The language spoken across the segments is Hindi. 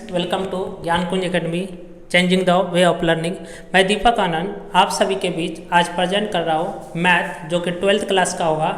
Welcome to Gyan Kunj academy changing the way of learning. मैं दीपक आनंद आप सभी के बीच आज प्रेजेंट कर रहा हूँ मैथ, जो कि 12th क्लास का होगा।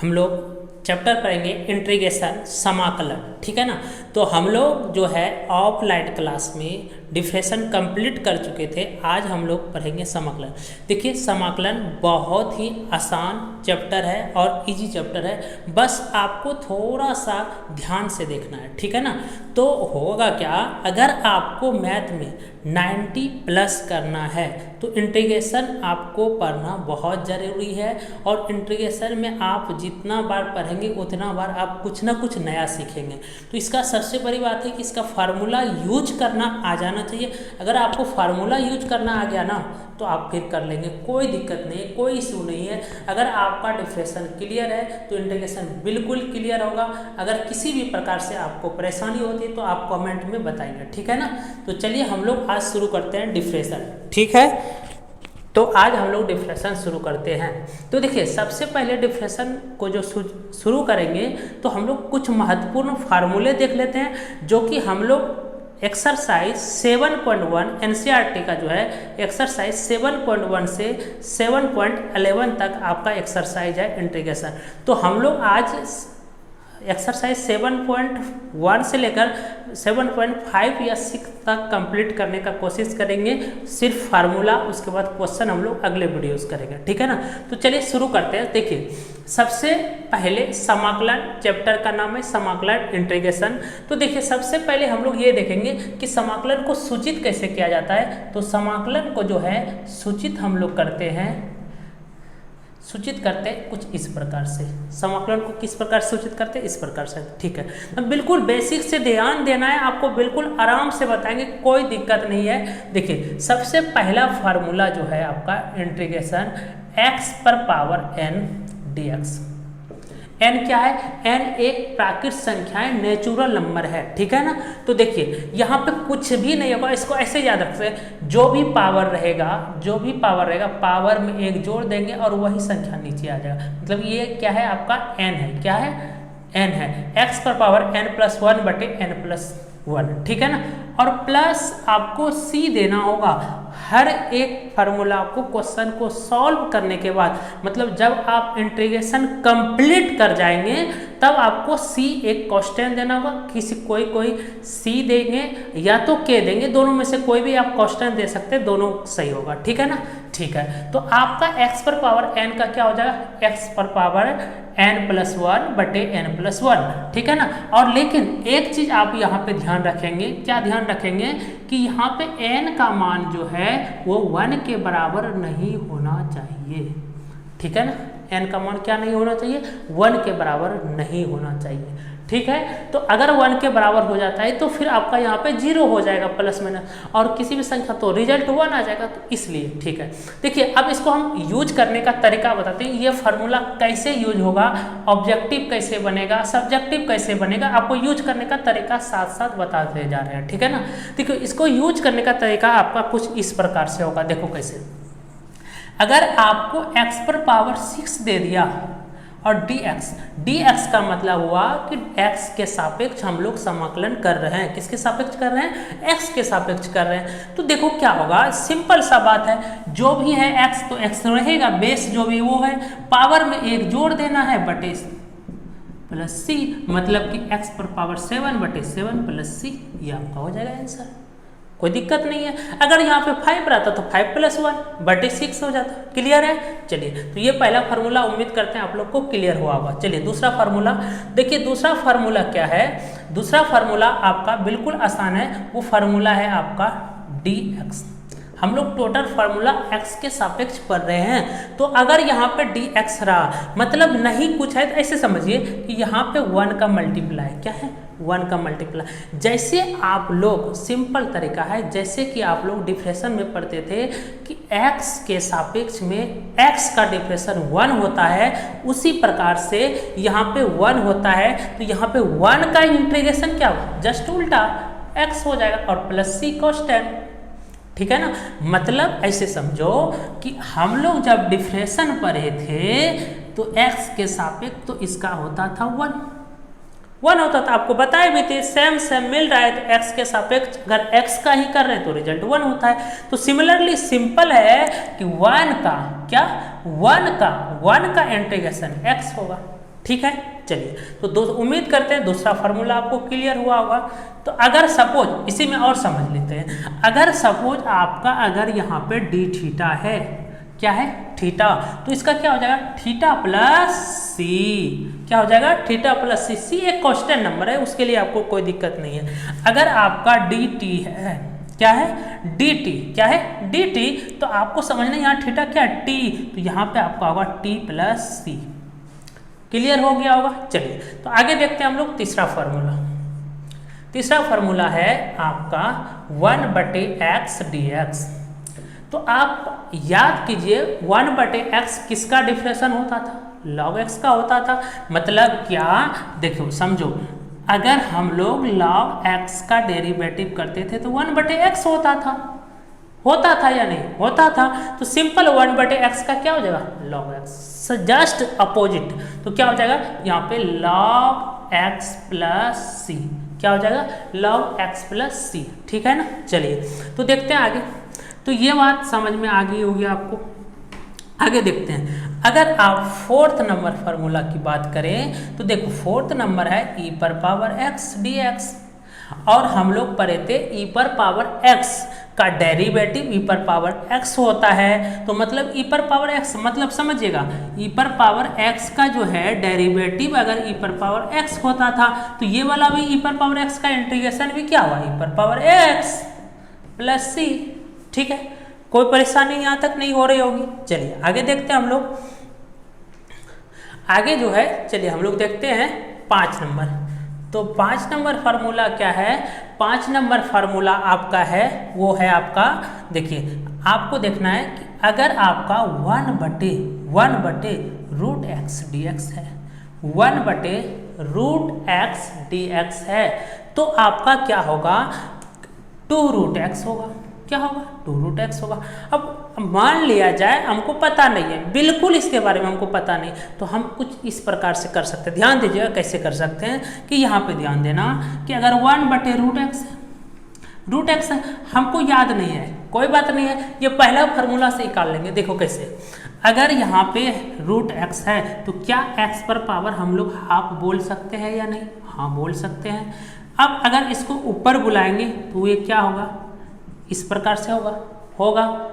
हम लोग चैप्टर पढ़ेंगे इंटीग्रेशन, समाकलन, ठीक है ना। तो हम लोग जो है ऑफलाइन क्लास में डिफरेंशन कंप्लीट कर चुके थे। आज हम लोग पढ़ेंगे समाकलन। देखिए, समाकलन बहुत ही आसान चैप्टर है और इजी चैप्टर है, बस आपको थोड़ा सा ध्यान से देखना है, ठीक है ना। तो होगा क्या, अगर आपको मैथ में 90 प्लस करना है तो इंटीग्रेशन आपको पढ़ना बहुत ज़रूरी है। और इंटीग्रेशन में आप जितना बार पढ़ेंगे उतना बार आप कुछ ना कुछ नया सीखेंगे। तो इसका सबसे बड़ी बात है कि इसका फार्मूला यूज करना आ जाना चाहिए। अगर आपको फार्मूला यूज करना आ गया ना तो आप फिर कर लेंगे, कोई दिक्कत नहीं है, कोई इशू नहीं है। अगर आपका डिफरेंशन क्लियर है तो इंटीग्रेशन बिल्कुल क्लियर होगा। अगर किसी भी प्रकार से आपको परेशानी होती है तो आप कमेंट में बताएंगे, ठीक है ना। तो चलिए हम लोग आज शुरू करते हैं डिफरेंशन, ठीक है। तो आज हम लोग डिफरेंशन शुरू करते हैं। तो देखिए, सबसे पहले डिफरेंशन को जो शुरू करेंगे तो हम लोग कुछ महत्वपूर्ण फार्मूले देख लेते हैं, जो कि हम लोग एक्सरसाइज 7.1 एनसीईआरटी का जो है एक्सरसाइज 7.1 से 7.11 तक आपका एक्सरसाइज है इंटीग्रेशन। तो हम लोग आज एक्सरसाइज 7.1 से लेकर 7.5 या 6 तक कंप्लीट करने का कोशिश करेंगे, सिर्फ फार्मूला। उसके बाद क्वेश्चन हम लोग अगले वीडियोस करेंगे, ठीक है ना। तो चलिए शुरू करते हैं। देखिए, सबसे पहले समाकलन, चैप्टर का नाम है समाकलन इंटीग्रेशन। तो देखिए, सबसे पहले हम लोग ये देखेंगे कि समाकलन को सूचित कैसे किया जाता है। तो समाकलन को जो है सूचित हम लोग करते हैं, सूचित करते हैं कुछ इस प्रकार से। समाकलन को किस प्रकार सूचित करते हैं, इस प्रकार से, ठीक है। अब बिल्कुल बेसिक से ध्यान देना है, आपको बिल्कुल आराम से बताएंगे, कोई दिक्कत नहीं है। देखिए, सबसे पहला फार्मूला जो है आपका इंटीग्रेशन x पर पावर n dx। n क्या है, n एक प्राकृत संख्या है, नेचुरल नंबर है, ठीक है ना। तो देखिए, यहाँ पे कुछ भी नहीं होगा, इसको ऐसे याद रखते हैं, जो भी पावर रहेगा, पावर में एक जोड़ देंगे और वही संख्या नीचे आ जाएगा। मतलब ये क्या है, आपका n है, क्या है, n है, x पर पावर n+1 बटे n+1, ठीक है ना। और प्लस आपको c देना होगा हर एक फार्मूला को, क्वेश्चन को सॉल्व करने के बाद, मतलब जब आप इंटीग्रेशन कंप्लीट कर जाएंगे तब आपको c एक कांस्टेंट देना होगा। कोई c देंगे या तो k देंगे, दोनों में से कोई भी आप कांस्टेंट दे सकते हैं, दोनों सही होगा, ठीक है ना। ठीक है, तो आपका x पर पावर n का क्या हो जाएगा, x पर पावर n+1 बटे n+1, ठीक है ना। और लेकिन एक चीज आप यहाँ पे ध्यान रखेंगे, क्या ध्यान रखेंगे कि यहाँ पे n का मान जो है वो 1 के बराबर नहीं होना चाहिए, ठीक है ना। n का मान क्या नहीं होना चाहिए, 1 के बराबर नहीं होना चाहिए, ठीक है। तो अगर 1 के बराबर हो जाता है तो फिर आपका यहाँ पे 0 हो जाएगा, प्लस माइनस, और किसी भी संख्या तो रिजल्ट 1 आ जाएगा, तो इसलिए, ठीक है। देखिए, अब इसको हम यूज करने का तरीका बताते हैं। ये फार्मूला कैसे यूज होगा, ऑब्जेक्टिव कैसे बनेगा, सब्जेक्टिव कैसे बनेगा, आपको यूज करने का तरीका साथ साथ बताते जा रहे हैं, ठीक है ना। देखिए, इसको यूज करने का तरीका आपका कुछ इस प्रकार से होगा। देखो कैसे, अगर आपको x पर पावर 6 दे दिया और dx का मतलब हुआ कि x के सापेक्ष हम लोग समाकलन कर रहे हैं। किसके सापेक्ष कर रहे हैं, x के सापेक्ष कर रहे हैं। तो देखो क्या होगा, सिंपल सा बात है, जो भी है x तो x रहेगा, बेस जो भी वो है, पावर में एक जोड़ देना है बटे प्लस c, मतलब कि x पर पावर 7 बटे 7 प्लस c, ये आपका हो जाएगा आंसर। कोई दिक्कत नहीं है। अगर यहाँ पे 5 रहता तो 5+1 बटे 6 हो जाता। क्लियर है। चलिए, तो ये पहला फार्मूला उम्मीद करते हैं आप लोग को क्लियर हुआ होगा। चलिए दूसरा फार्मूला देखिए। दूसरा फार्मूला क्या है, दूसरा फार्मूला आपका बिल्कुल आसान है। वो फार्मूला है आपका dx। हम लोग टोटल फार्मूला x के सापेक्ष पढ़ रहे हैं। तो अगर यहाँ पे dx रहा, मतलब नहीं कुछ है, तो ऐसे समझिए कि यहाँ पे 1 का मल्टीप्लाई, क्या है, 1 का मल्टीप्लाई। जैसे आप लोग, सिंपल तरीका है, जैसे कि आप लोग डिफरेंशन में पढ़ते थे कि x के सापेक्ष में x का डिफरेंशन 1 होता है, उसी प्रकार से यहाँ पे 1 होता है। तो यहाँ पे 1 का इंटीग्रेशन क्या होगा, जस्ट उल्टा x हो जाएगा और प्लस c कांस्टेंट, ठीक है ना। मतलब ऐसे समझो कि हम लोग जब डिफरेंशन पढ़े थे तो x के सापेक्ष तो इसका होता था 1, 1 होता था, आपको बताए भी थे, सेम सेम मिल रहा है तो x के सापेक्ष अगर x का ही कर रहे हैं तो रिजल्ट 1 होता है। तो सिमिलरली सिंपल है कि 1 का क्या 1 का इंटीग्रेशन x होगा। ठीक है, चलिए तो उम्मीद करते हैं दूसरा फार्मूला आपको क्लियर हुआ होगा। तो अगर सपोज इसी में और समझ लेते हैं, अगर सपोज आपका अगर यहाँ पे डी थीटा है, क्या है थीटा, तो इसका क्या हो जाएगा थीटा प्लस सी, क्या हो जाएगा थीटा प्लस सी। सी एक कांस्टेंट नंबर है, उसके लिए आपको कोई दिक्कत नहीं है। अगर आपका डी टी है, क्या है डी टी, क्या है डी टी, तो आपको समझना यहाँ थीटा क्या है टी, तो यहाँ पे आपका होगा टी प्लस सी। क्लियर हो गया होगा। चलिए तो आगे देखते हैं हम लोग तीसरा फार्मूला। तीसरा फार्मूला है आपका 1/x dx। तो आप याद कीजिए 1/x किसका डिफरेंशन होता था, log x का होता था। मतलब क्या, देखो समझो, अगर हम लोग log x का डेरिवेटिव करते थे तो 1/x होता था या नहीं होता था। तो सिंपल 1/x का क्या हो जाएगा log x, जस्ट अपोजिट। तो क्या हो जाएगा यहाँ पे log x प्लस सी, क्या हो जाएगा log x प्लस सी। ठीक है ना। चलिए तो देखते हैं आगे। तो ये बात समझ में आ गई होगी आपको। आगे देखते हैं, अगर आप फोर्थ नंबर फार्मूला की बात करें तो देखो फोर्थ नंबर है e⁻x dx, और हम लोग पढ़े थे e⁻x का डेरिवेटिव e⁻x होता है। तो मतलब e⁻x मतलब समझिएगा e⁻x का जो है डेरिवेटिव अगर e⁻x होता था तो ये वाला भी e⁻x का इंटीग्रेशन भी क्या हुआ e⁻x प्लस सी। ठीक है, कोई परेशानी यहाँ तक नहीं हो रही होगी। चलिए आगे देखते हैं हम लोग। आगे जो है चलिए हम लोग देखते हैं 5 नंबर। तो 5 नंबर फार्मूला क्या है, 5 नंबर फार्मूला आपका है वो है आपका, देखिए आपको देखना है कि अगर आपका 1/√x dx है, 1/√x dx है, तो आपका क्या होगा 2√x होगा। क्या होगा 2√x होगा। अब मान लिया जाए हमको पता नहीं है, बिल्कुल इसके बारे में हमको पता नहीं, तो हम कुछ इस प्रकार से कर सकते हैं। ध्यान दीजिएगा कैसे कर सकते हैं कि यहाँ पे ध्यान देना कि अगर 1/√x √x हमको याद नहीं है, कोई बात नहीं है, ये पहला फार्मूला से निकाल लेंगे। देखो कैसे, अगर यहाँ पे √x है तो क्या x पर पावर हम लोग हाफ बोल सकते हैं या नहीं, हाँ बोल सकते हैं। अब अगर इसको ऊपर बुलाएंगे तो ये क्या होगा, इस प्रकार से होगा।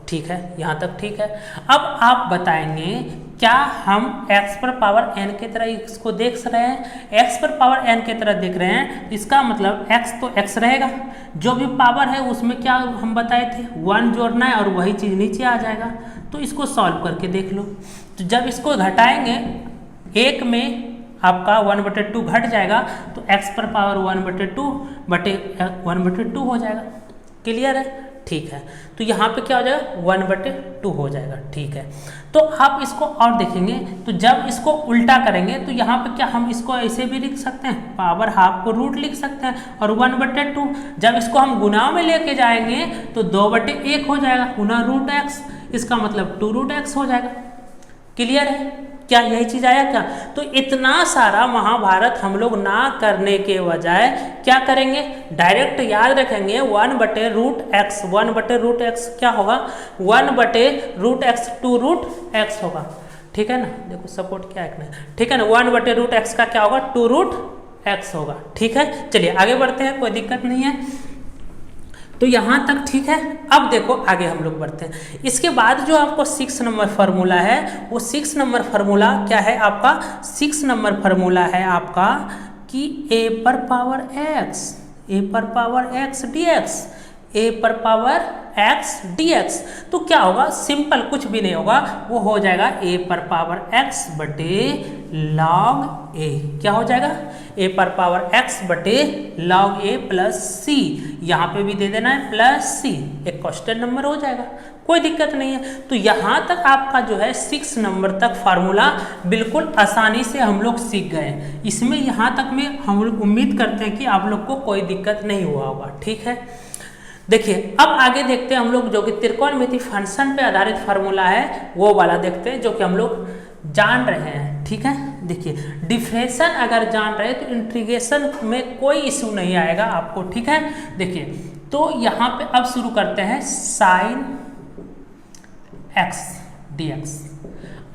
ठीक है, यहाँ तक ठीक है। अब आप बताएंगे क्या हम x पर पावर n की तरह इसको देख रहे हैं, x पर पावर n की तरह देख रहे हैं, इसका मतलब x तो x रहेगा, जो भी पावर है उसमें क्या हम बताए थे 1 जोड़ना है और वही चीज़ नीचे आ जाएगा। तो इसको सॉल्व करके देख लो। तो जब इसको घटाएंगे 1 में आपका 1/2 घट जाएगा, तो x पर पावर 1/2 हो जाएगा। क्लियर है, ठीक है। तो यहाँ पे क्या हो जाएगा 1/2 हो जाएगा। ठीक है, तो आप इसको और देखेंगे तो जब इसको उल्टा करेंगे तो यहाँ पे क्या हम इसको ऐसे भी लिख सकते हैं, पावर हाफ को रूट लिख सकते हैं, और 1/2 जब इसको हम गुना में लेके जाएंगे तो 2/1 हो जाएगा गुना √x, इसका मतलब 2√x हो जाएगा। क्लियर है, क्या यही चीज आया क्या। तो इतना सारा महाभारत हम लोग ना करने के बजाय क्या करेंगे, डायरेक्ट याद रखेंगे 1/√x, 1/√x क्या होगा 1/√x 2√x होगा। ठीक है ना, देखो सपोर्ट क्या है, ठीक है ना, 1/√x का क्या होगा 2√x होगा। ठीक है, चलिए आगे बढ़ते हैं, कोई दिक्कत नहीं है। तो यहाँ तक ठीक है। अब देखो आगे हम लोग बढ़ते हैं। इसके बाद जो आपको 6 नंबर फार्मूला है, वो 6 नंबर फार्मूला क्या है आपका, 6 नंबर फार्मूला है आपका कि a⁻x dx। तो क्या होगा, सिंपल कुछ भी नहीं होगा, वो हो जाएगा a⁻x log a। क्या हो जाएगा a⁻x log a plus c, यहाँ पे भी दे देना है प्लस c, एक कांस्टेंट नंबर हो जाएगा, कोई दिक्कत नहीं है। तो यहाँ तक आपका जो है 6 नंबर तक फार्मूला बिल्कुल आसानी से हम लोग सीख गए। इसमें यहाँ तक में हम लोग उम्मीद करते हैं कि आप लोग को कोई दिक्कत नहीं हुआ होगा। ठीक है, देखिए अब आगे देखते हैं हम लोग जो कि त्रिकोणमिति फंक्शन पे आधारित फार्मूला है वो वाला देखते हैं, जो कि हम लोग जान रहे हैं। ठीक है, देखिए डिफरेंशन अगर जान रहे तो इंटीग्रेशन में कोई इशू नहीं आएगा आपको, ठीक है। देखिए तो यहाँ पे अब शुरू करते हैं साइन एक्स डी एक्स।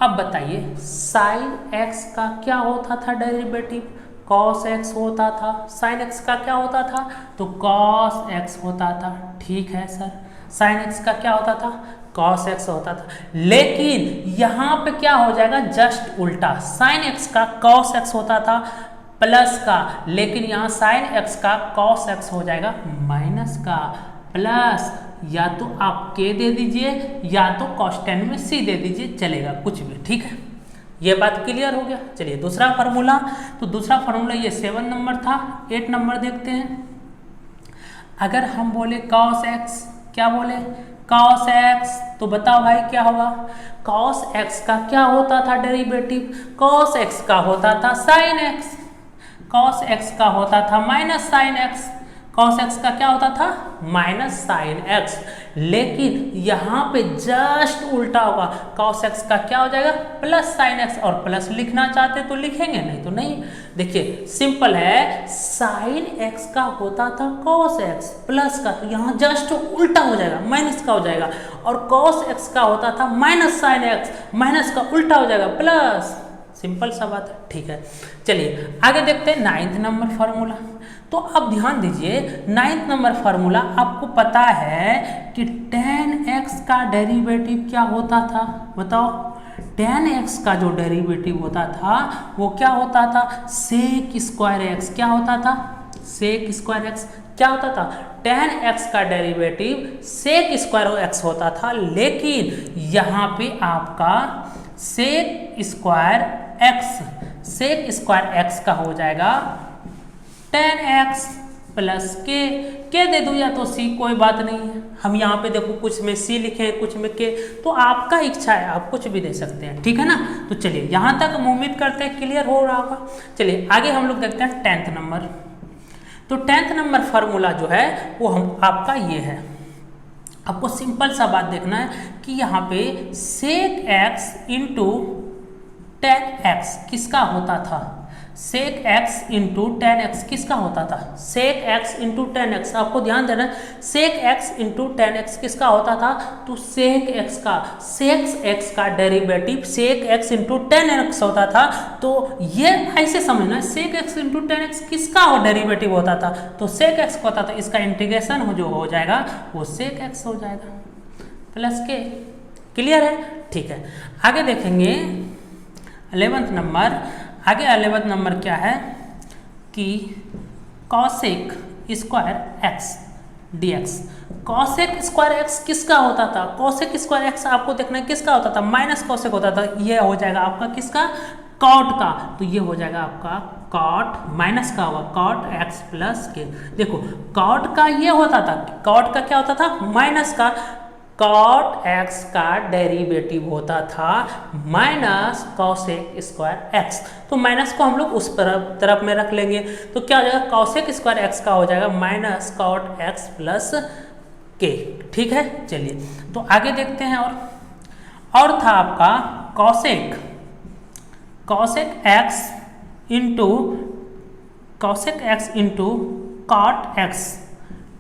अब बताइए साइन एक्स का क्या होता था डेरिवेटिव, कॉस एक्स होता था। साइन एक्स का क्या होता था, तो कॉस एक्स होता था, ठीक है सर। साइन एक्स का क्या होता था, कॉस एक्स होता था। लेकिन यहाँ पे क्या हो जाएगा, जस्ट उल्टा, साइन एक्स का कॉस एक्स होता था प्लस का, लेकिन यहाँ साइन एक्स का कॉस एक्स हो जाएगा माइनस का, प्लस या तो आप के दे दीजिए या तो कॉस्टेंट में सी दे दीजिए, चलेगा कुछ भी, ठीक है। ये बात क्लियर हो गया। चलिए दूसरा फार्मूला, तो दूसरा फार्मूला ये 7 नंबर था। 8 नंबर देखते हैं। अगर हम बोले कॉस एक्स, क्या बोले कॉस एक्स, तो बताओ भाई क्या होगा, कॉस एक्स का क्या होता था डेरिवेटिव, कॉस एक्स का होता था साइन एक्स, कॉस एक्स का होता था minus sine x, cos x का क्या होता था माइनस साइन एक्स। लेकिन यहाँ पे जस्ट उल्टा होगा, कॉस एक्स का क्या हो जाएगा प्लस साइन एक्स, और प्लस लिखना चाहते तो लिखेंगे, नहीं तो नहीं। देखिए सिंपल है, साइन एक्स का होता था कॉस एक्स प्लस का, तो यहाँ जस्ट उल्टा हो जाएगा, माइनस का हो जाएगा। और कॉस एक्स का होता था माइनस साइन एक्स, माइनस का उल्टा हो जाएगा प्लस, सिंपल सा बात है, ठीक है। चलिए आगे देखते हैं 9 नंबर फार्मूला। तो अब ध्यान दीजिए 9 नंबर फार्मूला, आपको पता है कि tan x का डेरिवेटिव क्या होता था, बताओ। tan x का जो डेरिवेटिव होता था वो क्या होता था, sec स्क्वायर x, क्या होता था sec स्क्वायर x, क्या होता था tan x का डेरिवेटिव sec स्क्वायर x होता था। लेकिन यहाँ पे आपका sec स्क्वायर x का हो जाएगा tan x प्लस के दे दूँ या तो c, कोई बात नहीं है। हम यहाँ पे देखो कुछ में c लिखे हैं कुछ में के, तो आपका इच्छा है, आप कुछ भी दे सकते हैं, ठीक है ना। तो चलिए यहाँ तक हम उम्मीद करते हैं क्लियर हो रहा होगा। चलिए आगे हम लोग देखते हैं 10th नंबर। तो 10th नंबर फार्मूला जो है वो हम आपका ये है। आपको सिंपल सा बात देखना है कि यहाँ पे sec x into tan x किसका होता था, sec x into tan x किसका होता था, sec x into tan x। आपको ध्यान देना है, sec x into tan x किसका होता था, तो sec x का derivative sec x into tan x होता था। तो ये ऐसे समझना, sec x into tan x किसका डेरिवेटिव होता था, तो sec x होता था, इसका इंटीग्रेशन जो हो जाएगा वो sec x हो जाएगा प्लस के, क्लियर है, ठीक है। आगे देखेंगे 11th नंबर। आगे 11th नंबर क्या है कि cosec square x dx। Cosec square x किसका होता था, कॉसेक स्क्वायर एक्स आपको देखना है किसका होता था, माइनस कॉसेक होता था। ये हो जाएगा आपका किसका, कॉट का, तो ये हो जाएगा आपका कॉट, माइनस का होगा कॉट एक्स प्लस के। देखो कॉट का ये होता था, कॉट का क्या होता था माइनस का, कॉट एक्स का डेरिवेटिव होता था माइनस कॉसेक स्क्वायर एक्स। तो माइनस को हम लोग उस तरफ में रख लेंगे, तो क्या हो जाएगा कॉसेक स्क्वायर एक्स का हो जाएगा माइनस कॉट एक्स प्लस के, ठीक है। चलिए तो आगे देखते हैं। और था आपका cosec x into cot x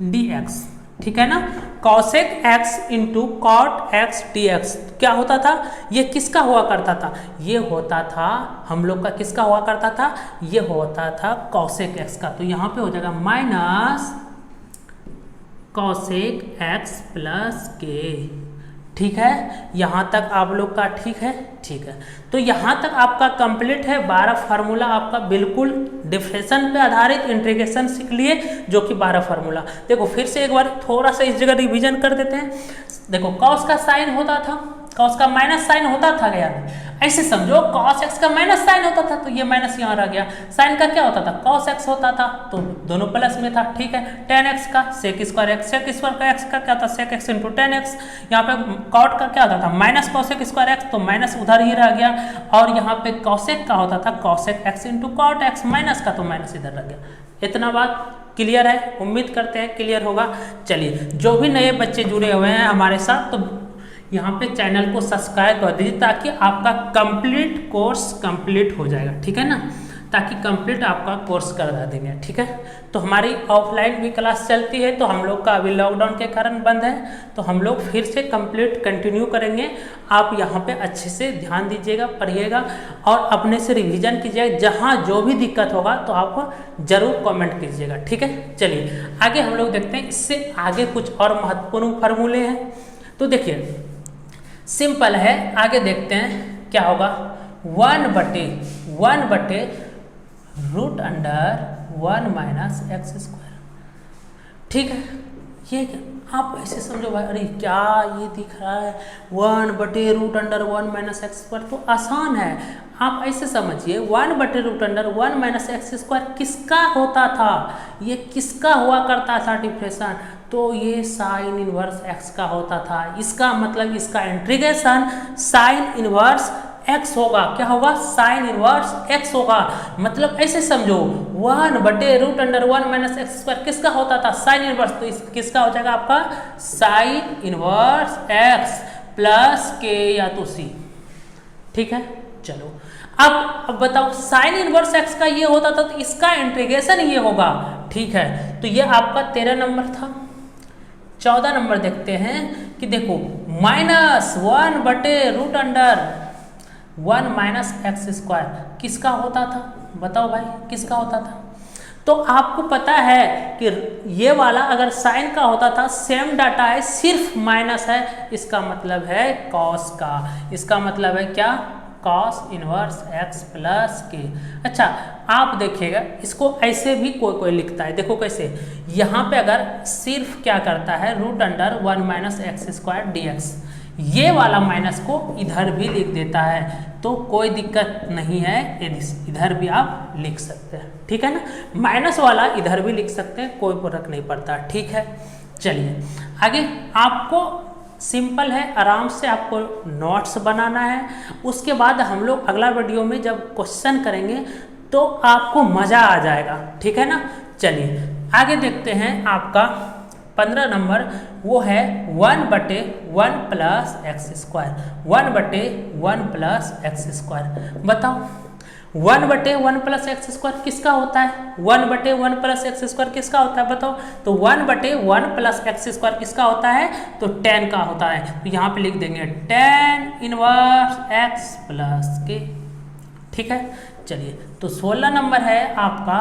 d x, ठीक है ना। Cosec x into cot x d x क्या होता था, ये किसका हुआ करता था, ये होता था हम लोग का किसका हुआ करता था, ये होता था कॉसेक एक्स का। तो यहाँ पे हो जाएगा माइनस कॉसेक एक्स प्लस के, ठीक है। यहाँ तक आप लोग का ठीक है, ठीक है। तो यहाँ तक आपका कंप्लीट है। 12 फार्मूला आपका बिल्कुल डिफरेंशन पे आधारित इंटीग्रेशन सीख लिए, जो कि 12 फार्मूला। देखो फिर से एक बार थोड़ा सा इस जगह रिवीजन कर देते हैं। देखो कॉस का साइन होता था, कॉस का माइनस साइन होता था क्या, ऐसे समझो कॉस एक्स का माइनस साइन होता था, तो ये माइनस यहाँ रह गया। साइन का क्या होता था, कॉस एक्स होता था, तो दोनों प्लस में था, ठीक है। टेन एक्स का sec square x, sec square का एक्स का क्या था, sec x into tan x. यहाँ पे कॉट का क्या होता था, माइनस कॉसेक स्क्वायर एक्स, तो माइनस उधर ही रह गया। और यहाँ पे कॉसेक का होता था cosec x into cot x, minus का तो माइनस इधर रह गया। इतना बात क्लियर है, उम्मीद करते हैं क्लियर होगा। चलिए जो भी नए बच्चे जुड़े हुए हैं हमारे साथ, तो यहाँ पे चैनल को सब्सक्राइब कर दीजिए ताकि आपका कंप्लीट कोर्स कंप्लीट हो जाएगा, ठीक है ना, ताकि कंप्लीट आपका कोर्स करवा देंगे, ठीक है। तो हमारी ऑफलाइन भी क्लास चलती है, तो हम लोग का अभी लॉकडाउन के कारण बंद है, तो हम लोग फिर से कंप्लीट कंटिन्यू करेंगे। आप यहाँ पे अच्छे से ध्यान दीजिएगा, पढ़िएगा और अपने से रिवीजन कीजिएगा। जहाँ जो भी दिक्कत होगा तो आप जरूर कमेंट कीजिएगा, ठीक है। चलिए आगे हम लोग देखते हैं, इससे आगे कुछ और महत्वपूर्ण फार्मूले हैं। तो देखिए सिंपल है, आगे देखते हैं क्या होगा। 1/1 root under 1 minus x square, ठीक है। ये आप ऐसे समझो भाई, अरे क्या ये दिख रहा है 1/रूट अंडर 1 माइनस एक्स स्क्वायर, तो आसान है। आप ऐसे समझिए 1/रूट अंडर 1 माइनस एक्स स्क्वायर किसका होता था, ये किसका हुआ करता था डिफ्रेक्शन, तो ये साइन इनवर्स एक्स का होता था। इसका मतलब इसका इंटीग्रेशन साइन इनवर्स एक्स होगा। क्या होगा, साइन इनवर्स एक्स होगा। मतलब ऐसे समझो 1/रूट अंडर 1 माइनस एक्स स्क्वायर किसका होता था, साइन इनवर्स, तो इस किसका हो जाएगा आपका साइन इनवर्स एक्स प्लस के या तो सी, ठीक है। चलो अब बताओ साइन इनवर्स एक्स का ये होता था तो इसका इंटीग्रेशन ये होगा, ठीक है। तो ये आपका 13 नंबर था। 14 नंबर देखते हैं कि देखो -1/रूट अंडर 1 माइनस एक्स स्क्वायर किसका होता था, बताओ भाई किसका होता था। तो आपको पता है कि ये वाला अगर साइन का होता था, सेम डाटा है सिर्फ माइनस है, इसका मतलब है कॉस का, इसका मतलब है क्या, कॉस इनवर्स एक्स प्लस के। अच्छा आप देखिएगा इसको ऐसे भी कोई कोई लिखता है, देखो कैसे, यहाँ पे अगर सिर्फ क्या करता है root under 1 minus x square D x, ये वाला माइनस को इधर भी लिख देता है, तो कोई दिक्कत नहीं है, इधर भी आप लिख सकते हैं, ठीक है ना। माइनस वाला इधर भी लिख सकते हैं, कोई फर्क नहीं पड़ता, ठीक है। चलिए आगे आपको सिंपल है, आराम से आपको नोट्स बनाना है। उसके बाद हम लोग अगला वीडियो में जब क्वेश्चन करेंगे तो आपको मज़ा आ जाएगा, ठीक है ना। चलिए आगे देखते हैं, आपका 15 नंबर वो है 1/1 plus x square, 1/1 plus x square. बताओ 1/1 प्लस एक्स स्क्वायर किसका होता है, 1/1 प्लस एक्स स्क्वायर किसका होता है बताओ। तो 1/1 प्लस एक्स स्क्वायर किसका होता है, तो 10 का होता है। तो यहाँ पे लिख देंगे 10 इनवर्स एक्स प्लस के, ठीक है। चलिए तो 16 नंबर है आपका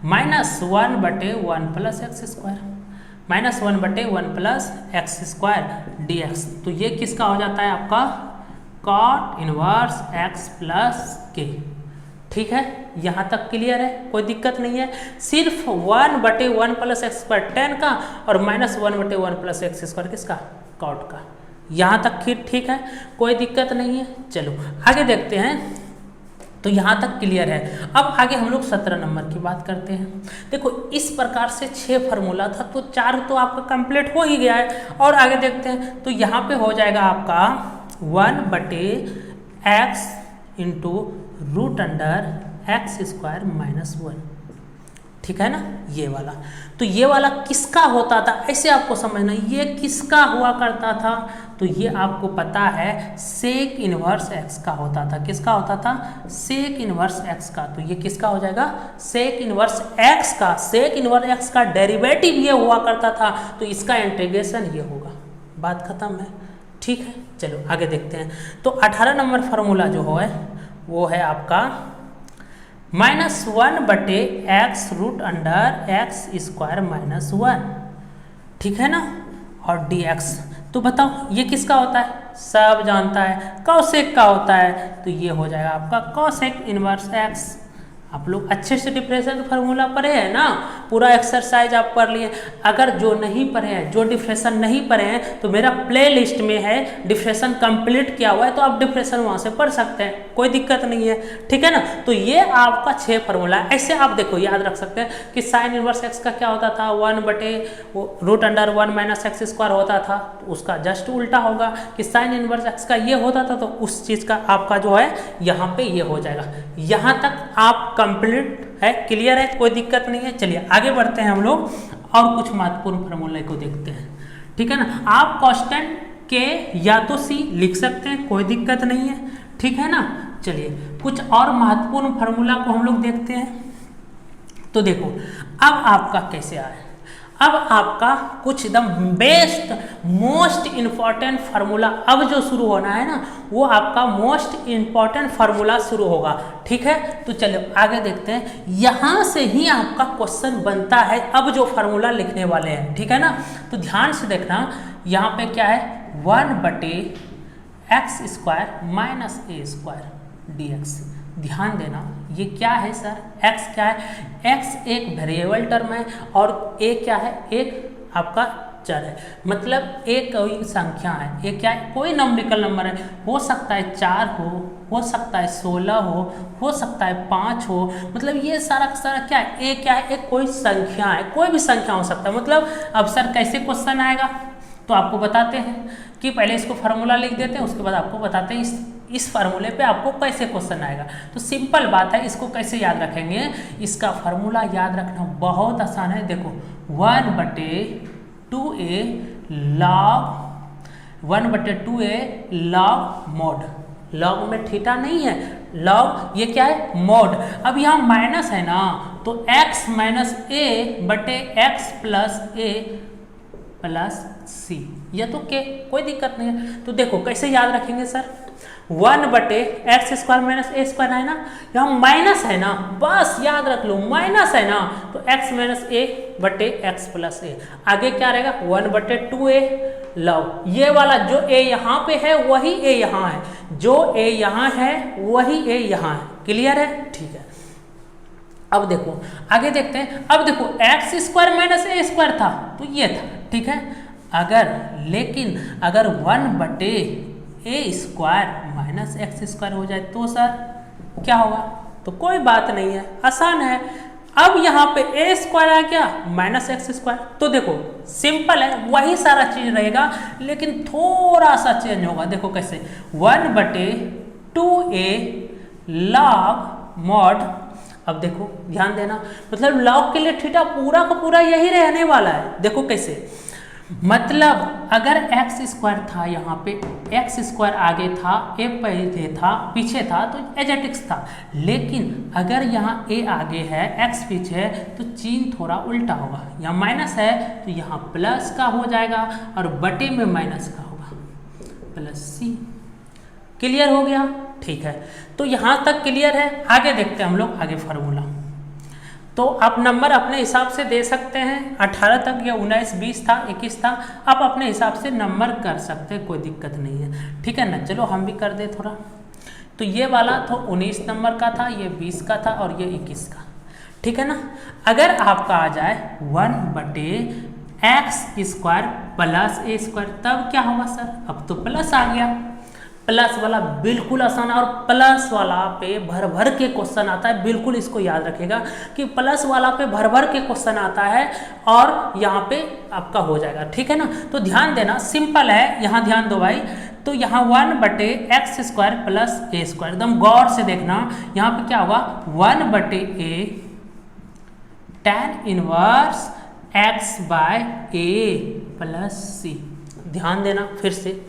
-1/1 plus x square, -1/1 plus x square D x. तो ये किसका हो जाता है आपका कॉट इनवर्स एक्स प्लस के, ठीक है। यहाँ तक क्लियर है, कोई दिक्कत नहीं है। सिर्फ 1/1 प्लस एक्स स्क्वायर 10 का और -1/1 प्लस एक्स स्क्वायर किसका, कॉट का। यहाँ तक ठीक है, कोई दिक्कत नहीं है। चलो आगे देखते हैं, तो यहाँ तक क्लियर है। अब आगे हम लोग 17 नंबर की बात करते हैं। देखो इस प्रकार से 6 फार्मूला था, तो 4 तो आपका कंप्लीट हो ही गया है। और आगे देखते हैं, तो यहाँ पे हो जाएगा आपका 1/x into root under x square -1, ठीक है ना, ये वाला। तो ये वाला किसका होता था, ऐसे आपको समझना, ये किसका हुआ करता था, तो ये आपको पता है सेक इनवर्स एक्स का होता था। किसका होता था, सेक इनवर्स एक्स का। तो ये किसका हो जाएगा, सेक इनवर्स एक्स का। सेक इनवर्स एक्स का डेरिवेटिव ये हुआ करता था, तो इसका इंटीग्रेशन ये होगा। बात खत्म है, ठीक है। चलो आगे देखते हैं, तो 18 नंबर फार्मूला जो है वो है आपका -1/x root under x square -1, ठीक है ना, और dx। तो बताओ ये किसका होता है, सब जानता है कॉसेक का होता है। तो ये हो जाएगा आपका कॉसेक इनवर्स x। आप लोग अच्छे से डिफ्रेक्शन फार्मूला पढ़े हैं ना, पूरा एक्सरसाइज आप पढ़ लिए। अगर जो नहीं पढ़े हैं, जो डिफ्रेक्शन नहीं पढ़े हैं, तो मेरा प्ले लिस्ट में है डिफ्रेक्शन कंप्लीट किया हुआ है, तो आप डिफ्रेक्शन वहाँ से पढ़ सकते हैं, कोई दिक्कत नहीं है, ठीक है ना। तो ये आपका 6 फार्मूला है। ऐसे आप देखो याद रख सकते हैं कि साइन इनवर्स एक्स का क्या होता था, 1/रूट अंडर 1 माइनस एक्स स्क्वायर होता था, तो उसका जस्ट उल्टा होगा कि साइन इनवर्स एक्स का ये होता था, तो उस चीज़ का आपका जो है यहाँ पे ये हो जाएगा। यहाँ तक आप कंप्लीट है, क्लियर है, कोई दिक्कत नहीं है। चलिए आगे बढ़ते हैं हम लोग और कुछ महत्वपूर्ण फार्मूले को देखते हैं, ठीक है ना। आप कांस्टेंट के या तो सी लिख सकते हैं, कोई दिक्कत नहीं है, ठीक है ना। चलिए कुछ और महत्वपूर्ण फार्मूला को हम लोग देखते हैं। तो देखो अब आपका कैसे आया, अब आपका कुछ एकदम बेस्ट मोस्ट इम्पॉर्टेंट फार्मूला अब जो शुरू होना है ना, वो आपका मोस्ट इम्पॉर्टेंट फार्मूला शुरू होगा, ठीक है। तो चलिए आगे देखते हैं, यहाँ से ही आपका क्वेश्चन बनता है अब जो फार्मूला लिखने वाले हैं, ठीक है ना। तो ध्यान से देखना, यहाँ पे क्या है 1/x² माइनस a² dx। ध्यान देना ये क्या है सर, x क्या है, x एक वेरिएबल टर्म है और a क्या है, एक आपका चर है, मतलब एक कोई संख्या है, एक क्या है, कोई नंबरिकल नंबर है, हो सकता है 4 हो सकता है 16 हो सकता है 5 हो, मतलब ये सारा का सारा क्या है, एक क्या है, एक कोई संख्या है, कोई भी संख्या हो सकता है। मतलब अब सर कैसे क्वेश्चन आएगा, तो आपको बताते हैं कि पहले इसको फार्मूला लिख देते हैं, उसके बाद आपको बताते हैं इस फार्मूले पे आपको कैसे क्वेश्चन आएगा। तो सिंपल बात है, इसको कैसे याद रखेंगे, इसका फार्मूला याद रखना बहुत आसान है। देखो 1/2a log mod, लॉग में थीटा नहीं है, लॉग ये क्या है मॉड। अब यहाँ माइनस है ना, तो x माइनस a बटे x plus a plus c, ये तो के कोई दिक्कत नहीं है। तो देखो कैसे याद रखेंगे सर, 1/x² माइनस a² है ना, यहाँ माइनस है ना, बस याद रख लो माइनस है ना, तो x माइनस a बटे x प्लस a, आगे क्या रहेगा 1/2a लॉग, ये वाला जो a यहाँ पे है वही a यहाँ है, जो a यहाँ है वही a यहाँ है, क्लियर है, ठीक है। अब देखो आगे देखते हैं, अब देखो x² माइनस a² था तो ये था, ठीक है। लेकिन अगर 1/a² माइनस x² हो जाए तो सर क्या होगा, तो कोई बात नहीं है, आसान है। अब यहाँ पे a² आ गया माइनस x², तो देखो सिंपल है, वही सारा चीज रहेगा लेकिन थोड़ा सा चेंज होगा। देखो कैसे 1/2a log mod, अब देखो ध्यान देना, मतलब लॉग के लिए थीटा पूरा का पूरा यही रहने वाला है। देखो कैसे, मतलब अगर x² था, यहाँ पे x² आगे था, a पहले था, पीछे था तो एजेटिक्स था, लेकिन अगर यहाँ a आगे है x पीछे है तो चिन्ह थोड़ा उल्टा होगा, यहाँ माइनस है तो यहाँ प्लस का हो जाएगा और बटे में माइनस का होगा प्लस c, क्लियर हो गया, ठीक है। तो यहाँ तक क्लियर है, आगे देखते हैं हम लोग आगे फार्मूला। तो आप नंबर अपने हिसाब से दे सकते हैं, 18 तक या 19 20 था 21 था, आप अपने हिसाब से नंबर कर सकते हैं, कोई दिक्कत नहीं है, ठीक है ना। चलो हम भी कर दे थोड़ा। तो ये वाला तो 19 नंबर का था, ये 20 का था और ये 21 का, ठीक है ना। अगर आपका आ जाए 1/x² प्लस a² तब क्या होगा सर, अब तो प्लस आ गया, प्लस वाला बिल्कुल आसान है और प्लस वाला पे भर भर के क्वेश्चन आता है, बिल्कुल इसको याद रखेगा कि प्लस वाला पे भर भर के क्वेश्चन आता है और यहाँ पे आपका हो जाएगा, ठीक है ना। तो ध्यान देना सिंपल है, यहाँ ध्यान दो भाई। तो यहाँ 1/x² प्लस a², एकदम गौर से देखना, यहाँ पे क्या होगा 1/a tan inverse x/a plus c। ध्यान देना फिर से,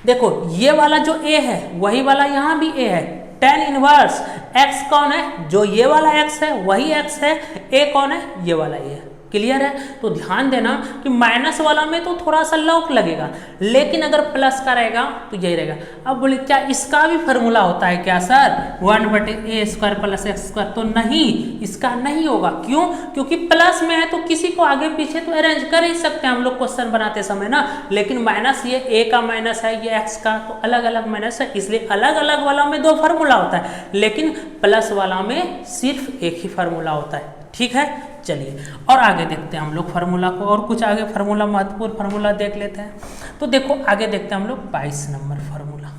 देखो ये वाला जो a है वही वाला यहाँ भी a है, tan इनवर्स x कौन है, जो ये वाला x है वही x है, a कौन है, ये वाला a है, क्लियर है। तो ध्यान देना कि माइनस वाला में तो थोड़ा सा लॉक लगेगा, लेकिन अगर प्लस का रहेगा तो यही रहेगा। अब बोले क्या इसका भी फार्मूला होता है क्या सर, 1/a² प्लस x², तो नहीं, इसका नहीं होगा। क्यों, क्योंकि प्लस में है तो किसी को आगे पीछे तो अरेंज कर ही सकते हैं हम लोग क्वेश्चन बनाते समय ना, लेकिन माइनस ये a का माइनस है, ये x का, तो अलग अलग माइनस है, इसलिए अलग अलग वाला में 2 फार्मूला होता है, लेकिन प्लस वाला में सिर्फ एक ही फार्मूला होता है, ठीक है। चलिए और आगे देखते हैं हम लोग फार्मूला को, और कुछ आगे फार्मूला महत्वपूर्ण फार्मूला देख लेते हैं। तो देखो आगे देखते हैं हम लोग 22 नंबर फार्मूला।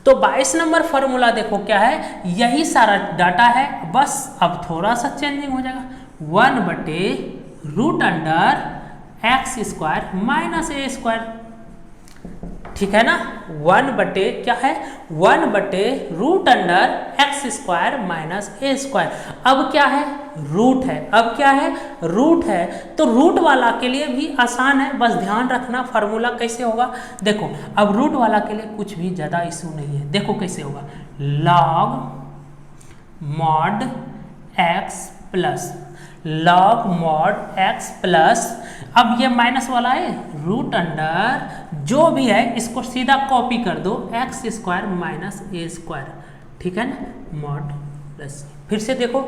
तो 22 नंबर फार्मूला देखो क्या है, यही सारा डाटा है, बस अब थोड़ा सा चेंजिंग हो जाएगा, 1/√x² माइनस a², ठीक है ना। 1/ क्या है 1/√x² माइनस a²। अब क्या है रूट है। अब क्या है? रूट है। तो रूट वाला के लिए भी आसान है, बस ध्यान रखना फार्मूला कैसे होगा। देखो अब रूट वाला के लिए कुछ भी ज़्यादा इशू नहीं है। देखो कैसे होगा, log mod x plus log mod x plus, अब ये माइनस वाला है, रूट अंडर जो भी है इसको सीधा कॉपी कर दो, x square minus a square, ठीक है ना, मॉड प्लस। फिर से देखो,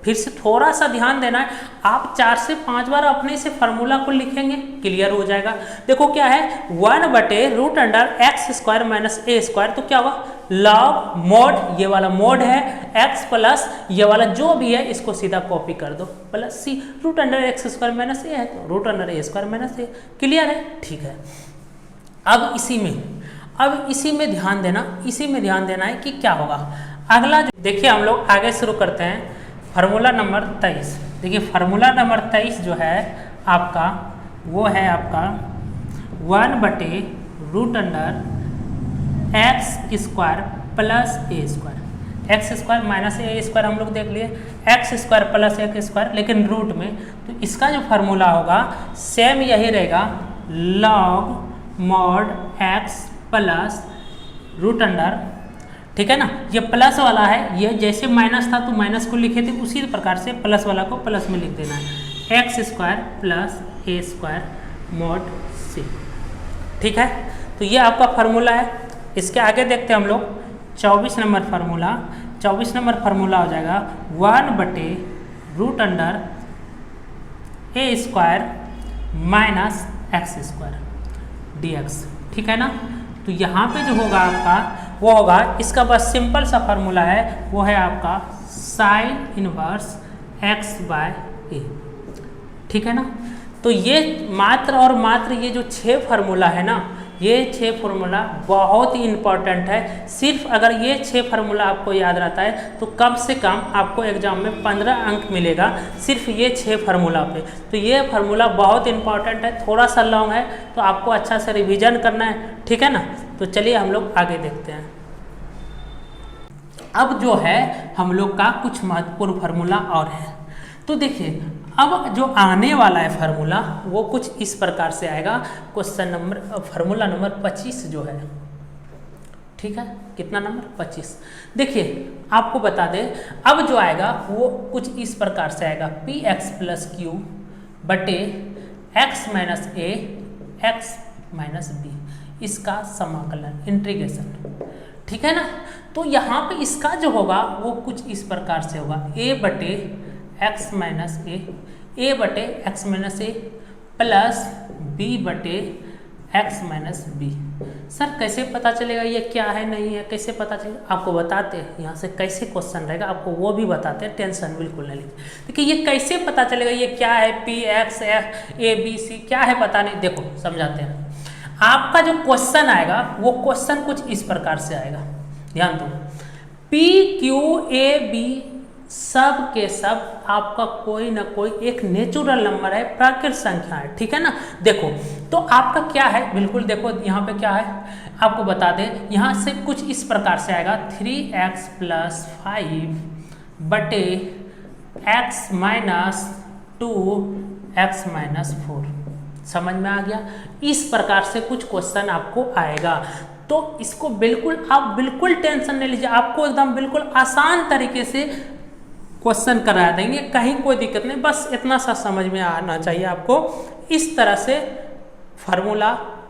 फिर से थोड़ा सा ध्यान देना है, आप 4 से 5 बार अपने से फार्मूला को लिखेंगे, क्लियर हो जाएगा। देखो क्या है, 1/रूट under x square minus a square, तो क्या हुआ, लॉग मॉड, ये वाला मॉड है, एक्स प्लस ये वाला जो भी है इसको सीधा कॉपी कर दो, plus C, root under x square minus A है तो root under A square minus A, clear है, ठीक है। अब इसी में ध्यान देना, इसी में ध्यान देना है कि क्या होगा अगला। देखिए हम लोग आगे शुरू करते हैं, फार्मूला नंबर 23। देखिए फार्मूला नंबर 23 जो है आपका, वो है आपका 1/रूट under x square plus a square, x square minus a square हम लोग देख लिए, x square plus a square, लेकिन रूट में, तो इसका जो फार्मूला होगा सेम यही रहेगा, log mod x plus root under, ठीक है ना, ये प्लस वाला है, ये जैसे माइनस था तो माइनस को लिखे थे उसी प्रकार से प्लस वाला को प्लस में लिख देना है, x square plus a square mod सी, ठीक है। तो ये आपका फार्मूला है। इसके आगे देखते हैं हम लोग 24 नंबर फार्मूला। 24 नंबर फार्मूला हो जाएगा 1/रूट under A square minus x square D x, ठीक है ना। तो यहाँ पे जो होगा आपका वो होगा, इसका बस सिंपल सा फार्मूला है, वो है आपका साइन इनवर्स एक्स बाय ए, ठीक है ना। तो ये मात्र और मात्र ये जो 6 फार्मूला है ना, ये 6 फार्मूला बहुत ही इंपॉर्टेंट है। सिर्फ अगर ये 6 फार्मूला आपको याद रहता है तो कम से कम आपको एग्जाम में 15 अंक मिलेगा, सिर्फ ये 6 फार्मूला पे। तो ये फार्मूला बहुत इंपॉर्टेंट है, थोड़ा सा लॉन्ग है तो आपको अच्छा से रिवीजन करना है, ठीक है ना। तो चलिए हम लोग आगे देखते हैं। अब जो है हम लोग का कुछ महत्वपूर्ण फार्मूला और है। तो देखिए अब जो आने वाला है फार्मूला वो कुछ इस प्रकार से आएगा, क्वेश्चन नंबर फार्मूला नंबर 25 जो है, ठीक है, कितना नंबर 25। देखिए आपको बता दें, अब जो आएगा वो कुछ इस प्रकार से आएगा, पी एक्स प्लस क्यू बटे x minus A X minus B, इसका समाकलन इंटीग्रेशन, ठीक है ना। तो यहाँ पे इसका जो होगा वो कुछ इस प्रकार से होगा, ए बटे एक्स माइनस ए बटे एक्स माइनस ए प्लस बी बटे एक्स माइनस बी। सर कैसे पता चलेगा ये क्या है नहीं है, कैसे पता चलेगा, आपको बताते हैं यहाँ से कैसे क्वेश्चन रहेगा, आपको वो भी बताते हैं, टेंशन बिल्कुल नहीं लीजिए। देखिए ये कैसे पता चलेगा ये क्या है, P x a b c क्या है पता नहीं, देखो समझाते हैं। आपका जो क्वेश्चन आएगा वो क्वेश्चन कुछ इस प्रकार से आएगा, ध्यान दो, पी क्यू ए बी सब के सब आपका कोई ना कोई एक नेचुरल नंबर है, प्राकृतिक संख्या है, ठीक है ना। देखो तो आपका क्या है, बिल्कुल देखो यहाँ पे क्या है आपको बता दें, यहाँ से कुछ इस प्रकार से आएगा 3x + 5 बटे x माइनस 2x माइनस 4, समझ में आ गया। इस प्रकार से कुछ क्वेश्चन आपको आएगा, तो इसको बिल्कुल आप बिल्कुल टेंशन नहीं लीजिए, आपको एकदम बिल्कुल आसान तरीके से क्वेश्चन करा देंगे, कहीं कोई दिक्कत नहीं, बस इतना सा समझ में आना चाहिए आपको। इस तरह से फार्मूला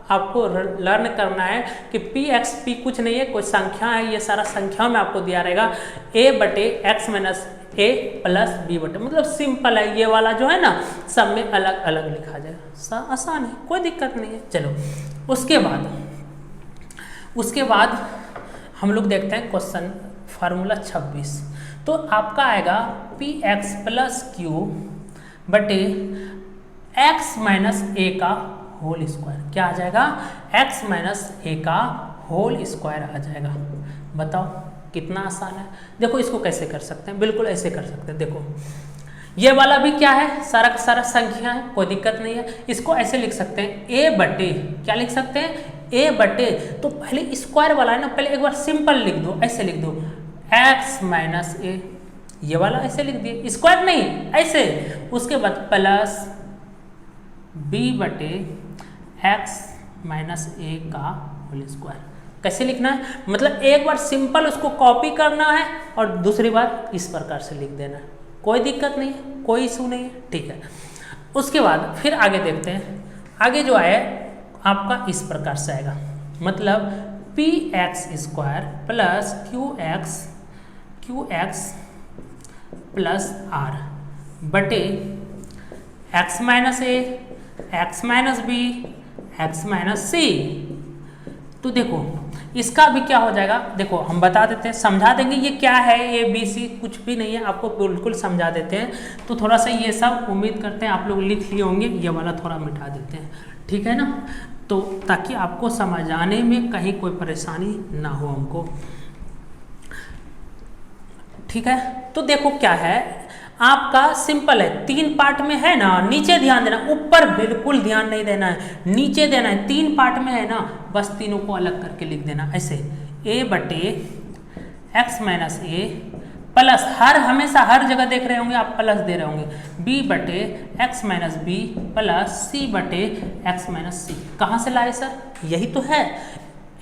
आपको लर्न करना है कि पी एक्स पी कुछ नहीं है, कोई संख्या है, ये सारा संख्या में आपको दिया रहेगा, ए बटे एक्स माइनस ए प्लस बी बटे, मतलब सिंपल है, ये वाला जो है ना सब में अलग अलग लिखा जाएगा, आसान है, कोई दिक्कत नहीं है। चलो उसके बाद हम लोग देखते हैं क्वेश्चन फार्मूला 26। तो आपका आएगा पी एक्स प्लस क्यू बटे एक्स माइनस ए का होल स्क्वायर, क्या आ जाएगा, एक्स माइनस ए का होल स्क्वायर आ जाएगा। बताओ कितना आसान है। देखो इसको कैसे कर सकते हैं, बिल्कुल ऐसे कर सकते हैं। देखो ये वाला भी क्या है, सारा का सारा संख्या है, कोई दिक्कत नहीं है। इसको ऐसे लिख सकते हैं, ए बटे, क्या लिख सकते हैं, ए बटे, तो पहले स्क्वायर वाला है ना, पहले एक बार सिंपल लिख दो, ऐसे लिख दो, एक्स माइनस ए, ये वाला ऐसे लिख दिए, स्क्वायर नहीं ऐसे। उसके बाद प्लस बी बटे एक्स माइनस ए का होल स्क्वायर। कैसे लिखना है, मतलब एक बार सिंपल उसको कॉपी करना है और दूसरी बार इस प्रकार से लिख देना है, कोई दिक्कत नहीं है, कोई इशू नहीं है, ठीक है। उसके बाद फिर आगे देखते हैं, आगे जो है आपका इस प्रकार से आएगा, मतलब P x square plus Q x plus are बटे x minus A, X minus B, x minus C. तो देखो इसका भी क्या हो जाएगा, देखो हम बता देते हैं, समझा देंगे ये क्या है, ए बी सी कुछ भी नहीं है, आपको बिल्कुल समझा देते हैं। तो थोड़ा सा ये सब उम्मीद करते हैं आप लोग लिख लिए होंगे, ये वाला थोड़ा मिटा देते हैं, ठीक है ना, तो ताकि आपको समझ आने में कहीं कोई परेशानी ना हो हमको, ठीक है। तो देखो क्या है, आपका सिंपल है, 3 पार्ट में है ना, नीचे ध्यान देना, ऊपर बिल्कुल ध्यान नहीं देना है, नीचे देना है। 3 पार्ट में है ना, बस तीनों को अलग करके लिख देना ऐसे, a बटे एक्स माइनस ए प्लस, हमेशा हर जगह देख रहे होंगे आप प्लस दे रहे होंगे, b बटे x minus B plus c बटे एक्स माइनस सी। कहाँ से लाए सर, यही तो है,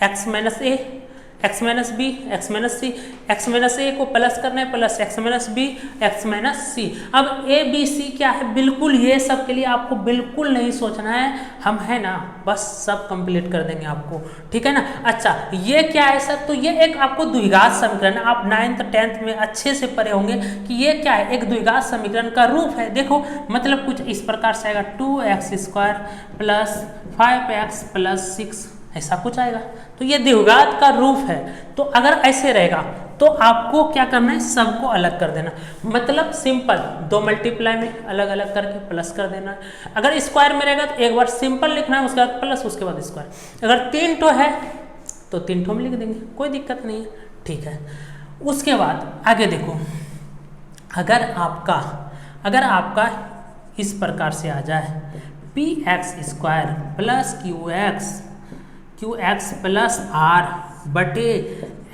X minus A, X minus B, x minus C, X minus A को प्लस करना है plus X minus B, x minus C. अब ए बी सी क्या है, बिल्कुल ये सब के लिए आपको बिल्कुल नहीं सोचना है, हम है ना बस सब कंप्लीट कर देंगे आपको, ठीक है ना। अच्छा ये क्या है सर, तो ये एक आपको द्विघात समीकरण, आप 9th 10th में अच्छे से पढ़े होंगे कि ये क्या है, एक द्विघात समीकरण का रूप है। देखो मतलब कुछ इस प्रकार से आएगा, 2x square plus 5x plus 6, ऐसा कुछ आएगा। तो ये द्विघात का रूप है, तो अगर ऐसे रहेगा तो आपको क्या करना है, सबको अलग कर देना, मतलब सिंपल 2 मल्टीप्लाई में अलग अलग करके प्लस कर देना है। अगर स्क्वायर में रहेगा तो एक बार सिंपल लिखना है, उसके बाद प्लस, उसके बाद स्क्वायर। अगर 3 ठो है तो 3 ठो में लिख देंगे, कोई दिक्कत नहीं है, ठीक है। उसके बाद आगे देखो, अगर आपका इस प्रकार से आ जाए, p x square plus Q x plus are बटे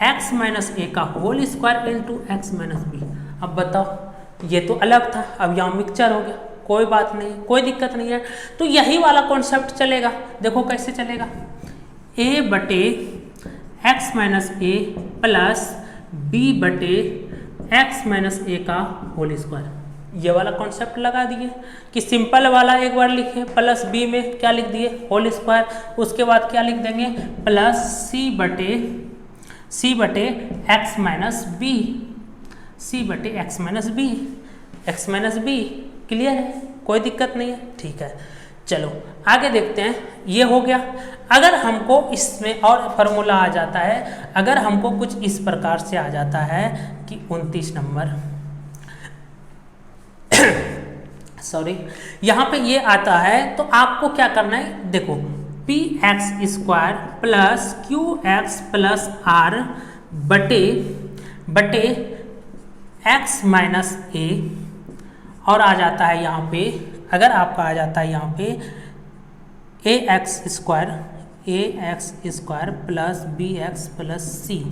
एक्स माइनस ए का whole square into x minus b. अब बताओ ये तो अलग था, अब यहाँ मिक्सचर हो गया, कोई बात नहीं, कोई दिक्कत नहीं है। तो यही वाला कॉन्सेप्ट चलेगा, देखो कैसे चलेगा, ए बटे एक्स माइनस ए प्लस बी बटे एक्स माइनस ए का होल स्क्वायर। ये वाला कॉन्सेप्ट लगा दिए कि सिंपल वाला एक बार लिखे, प्लस बी में क्या लिख दिए, होल स्क्वायर, उसके बाद क्या लिख देंगे, प्लस सी बटे एक्स माइनस बी, सी बटे x minus B, x minus b. Clear है, कोई दिक्कत नहीं है, ठीक है। चलो आगे देखते हैं, ये हो गया। अगर हमको इसमें और फॉर्मूला आ जाता है, अगर हमको कुछ इस प्रकार से आ जाता है कि 29 नंबर सॉरी, यहाँ पे ये आता है, तो आपको क्या करना है, देखो p x square plus Q x plus are बटे एक्स माइनस ए, और आ जाता है यहाँ पे, अगर आपका आ जाता है यहाँ पे A X square plus B X plus C,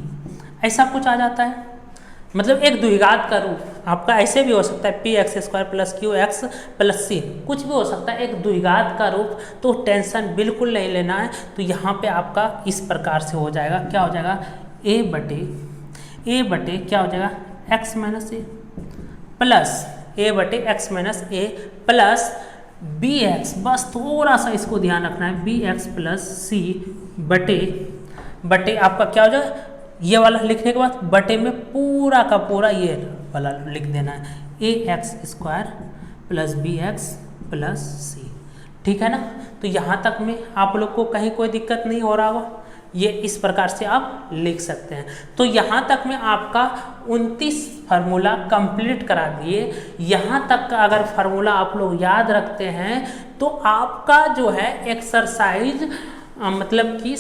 ऐसा कुछ आ जाता है। मतलब एक द्विघात का रूप आपका ऐसे भी हो सकता है, P x square plus Q x plus C, कुछ भी हो सकता है, एक द्विघात का रूप। तो टेंशन बिल्कुल नहीं लेना है। तो यहाँ पे आपका इस प्रकार से हो जाएगा, क्या हो जाएगा, ए बटे क्या हो जाएगा, एक्स माइनस ए प्लस ए बटे एक्स माइनस ए प्लस बी एक्स, बस थोड़ा सा इसको ध्यान रखना है, बी एक्स प्लस सी बटे आपका क्या हो जाएगा, ये वाला लिखने के बाद बटे में पूरा का पूरा ये वाला लिख देना है, A X square plus B X plus C, ठीक है ना। तो यहाँ तक में आप लोग को कहीं कोई दिक्कत नहीं हो रहा होगा, ये इस प्रकार से आप लिख सकते हैं। तो यहाँ तक में आपका 29 फार्मूला कंप्लीट करा दिए। यहाँ तक का अगर फार्मूला आप लोग याद रखते हैं तो आपका जो है एक्सरसाइज मतलब कि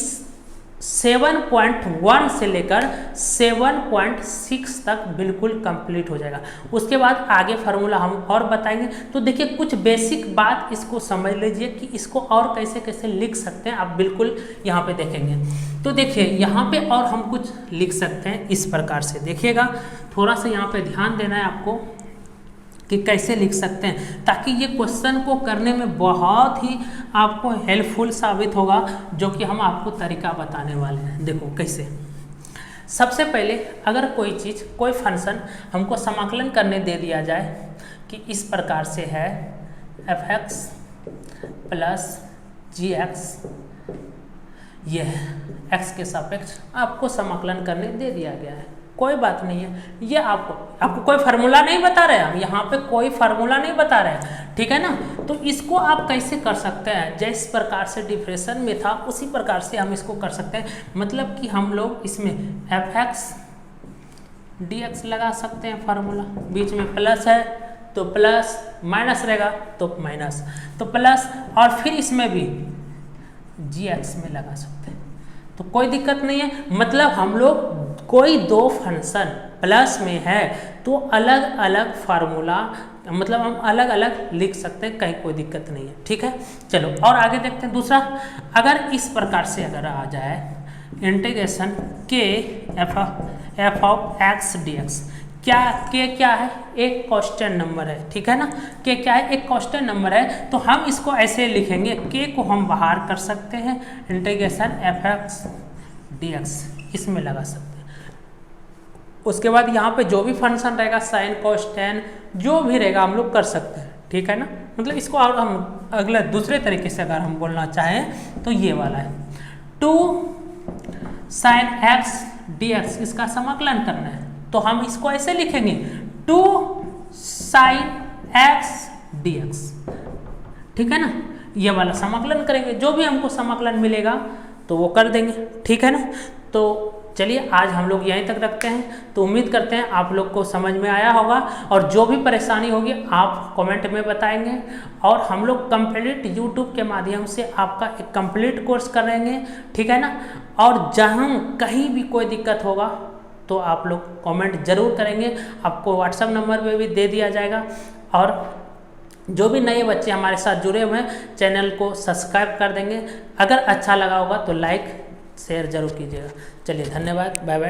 7.1 से लेकर 7.6 तक बिल्कुल कंप्लीट हो जाएगा। उसके बाद आगे फार्मूला हम और बताएंगे। तो देखिए कुछ बेसिक बात इसको समझ लीजिए कि इसको और कैसे कैसे लिख सकते हैं, आप बिल्कुल यहाँ पे देखेंगे। तो देखिए यहाँ पे और हम कुछ लिख सकते हैं इस प्रकार से, देखिएगा थोड़ा सा यहाँ पे ध्यान देना है आपको कि कैसे लिख सकते हैं, ताकि ये क्वेश्चन को करने में बहुत ही आपको हेल्पफुल साबित होगा, जो कि हम आपको तरीका बताने वाले हैं। देखो कैसे। सबसे पहले अगर कोई चीज़, कोई फंक्शन हमको समाकलन करने दे दिया जाए कि इस प्रकार से है f(x) प्लस g(x), यह x के सापेक्ष आपको समाकलन करने दे दिया गया है, कोई बात नहीं है। ये आपको कोई फार्मूला नहीं बता रहे, हम यहाँ पे कोई फार्मूला नहीं बता रहे हैं, ठीक है ना। तो इसको आप कैसे कर सकते हैं, जिस प्रकार से डिफरेंशियल में था उसी प्रकार से हम इसको कर सकते हैं। मतलब कि हम लोग इसमें f(x) dx लगा सकते हैं फार्मूला, बीच में प्लस है तो प्लस, माइनस रहेगा तो माइनस, तो प्लस, और फिर इसमें भी gx में लगा सकते हैं, तो कोई दिक्कत नहीं है। मतलब हम लोग कोई दो फंक्शन प्लस में है तो अलग अलग फार्मूला, मतलब हम अलग अलग लिख सकते हैं, कहीं कोई दिक्कत नहीं है, ठीक है। चलो और आगे देखते हैं। दूसरा, अगर इस प्रकार से अगर आ जाए integration k f of x dx, क्या है, एक कांस्टेंट नंबर है, ठीक है ना। k क्या है, एक कांस्टेंट नंबर है, तो हम इसको ऐसे लिखेंगे, k को हम बाहर कर सकते हैं, इंटीग्रेशन f(x) dx इसमें लगा सकते हैं। उसके बाद यहाँ पे जो भी फंक्शन रहेगा, साइन कोस टेन जो भी रहेगा हम लोग कर सकते हैं, ठीक है ना। मतलब इसको और हम अगले दूसरे तरीके से अगर हम बोलना चाहें तो ये वाला है 2 sin x dx, इसका समाकलन करना है तो हम इसको ऐसे लिखेंगे 2 sin x dx, ठीक है ना। ये वाला समाकलन करेंगे, जो भी हमको समाकलन मिलेगा तो वो कर देंगे, ठीक है ना। तो चलिए आज हम लोग यहीं तक रखते हैं। तो उम्मीद करते हैं आप लोग को समझ में आया होगा, और जो भी परेशानी होगी आप कमेंट में बताएंगे, और हम लोग कंप्लीट यूट्यूब के माध्यम से आपका एक कंप्लीट कोर्स करेंगे, ठीक है ना। और जहाँ कहीं भी कोई दिक्कत होगा तो आप लोग कमेंट जरूर करेंगे, आपको व्हाट्सएप नंबर पे भी दे दिया जाएगा। और जो भी नए बच्चे हमारे साथ जुड़े हुए हैं चैनल को सब्सक्राइब कर देंगे, अगर अच्छा लगा होगा तो लाइक शेयर जरूर कीजिएगा। चलिए धन्यवाद, बाय बाय।